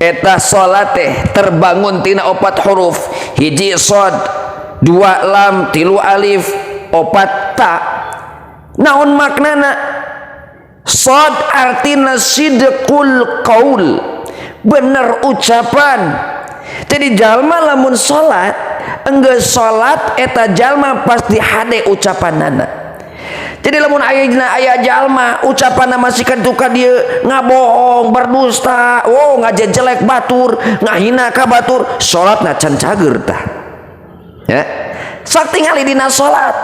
Eta salat teh terbangun tina 4 huruf, hiji shad, 2 lam, 3 alif, 4 ta. Naon maknana? Shad artina sidqul qaul, bener ucapan. Jadi jalma lamun salat enggeus salat eta jalma pasti hade ucapanana. Jadi lamun aya jalma ucapanna masih ka dieu ngabohong, berdusta, ngajejelek batur, ngahina ka batur, salatna can cager tah. Ya. Sok tingali dina salat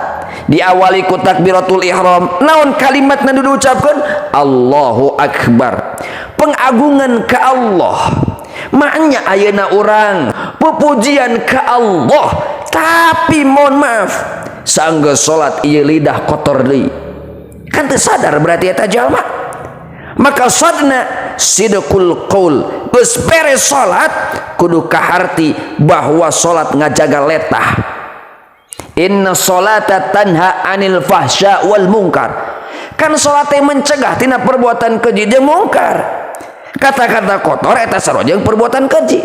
diawali ku takbiratul ihram, naon kalimatna dudu ucapkeun Allahu akbar, pengagungan ka Allah. Maknya ayeuna urang pupujian ka Allah, tapi mohon maaf saenggeus salat ieu lidah kotor deui, kan teu sadar berarti eta jalma. Maka sadna sidqul qaul, geus beres salat kudu kaharti bahwa salat ngajaga letah. Inna salata tanha anil fahsya wal munkar, kan salat teh mencegah tina perbuatan keji jeung mungkar. Kata-kata kotor eta sarojeng perbuatan keji.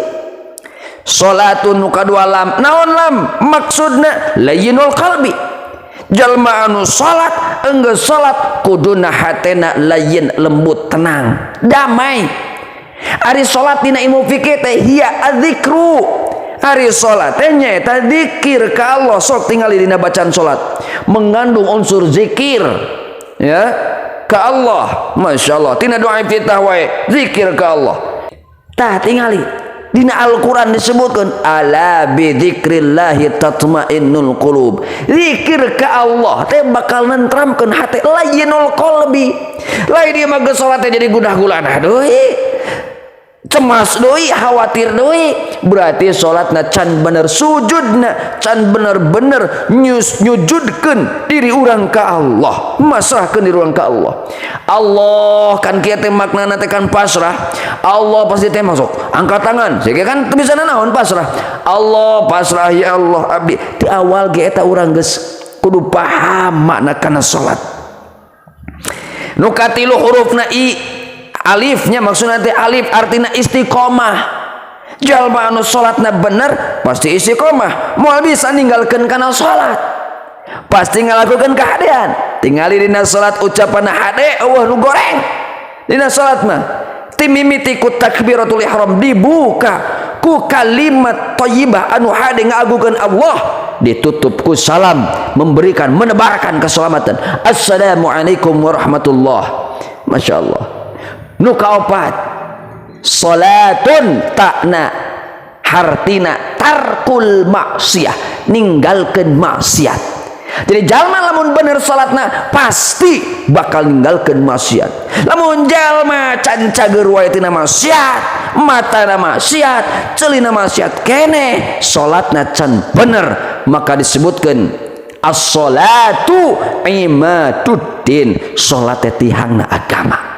Salatun nu kadua lam, naon lam? Maksudna layyinul qalbi, jalma anu salat enggeus salat kuduna hatena layyin, lembut, tenang, damai. Ari salat dina ilmu fikih teh hiya adzikru, ari salat teh nyaeta zikir ka Allah. Sok tingali dina bacaan salat mengandung unsur zikir ya ka Allah. Masya Allah, tina doa iftitah wae zikir ka Allah. Tah tingali dina Al-Quran disebutkan ala bidzikrillahi tatmainnul qulub, zikir ka Allah teh bakal nentramkeun hate, layyinul qalbi. Lain dia mah geus salat jadi gudah-gulana deui, cemas deui, khawatir deui, berarti salatna can bener, sujudna can bener-bener nyujudkeun diri urang ka Allah, masrahkeun diri urang ka Allah. Allah kan kieu teh maknana teh kan pasrah. Allah pasti teh masuk angkat tangan, sehingga kan teu bisa naon pasrah. Allah pasrah, ya Allah abdi. Di awal ge eta urang geus kudu paham makna kana salat. Nu katilu hurufna i, alifnya maksudna teh alif artina istiqomah. Jalma anu salatna bener pasti istiqomah, moal bisa ninggalkeun kana salat, pasti ngalakukeun kahadean. Tingali dina salat ucapanna hade eueuh nu goreng. Dina salat mah timimiti ku takbiratul ihram dibuka ku kalimat thayyibah anu hade ngagukeun Allah, ditutup ku salam memberikan menebarkan keselamatan. Assalamualaikum warahmatullah. Masya Allah. Nu kaopat salatun takna hartina tarkul maksiyah, ninggalkeun maksiat. Jadi jalma lamun bener salatna pasti bakal ninggalkeun maksiat. Lamun jalma can cager wae tina maksiat, matana maksiat, ceulina maksiat keneh, salatna can bener, maka disebutkeun as-salatu imaduddin, salat teh tihangna agama.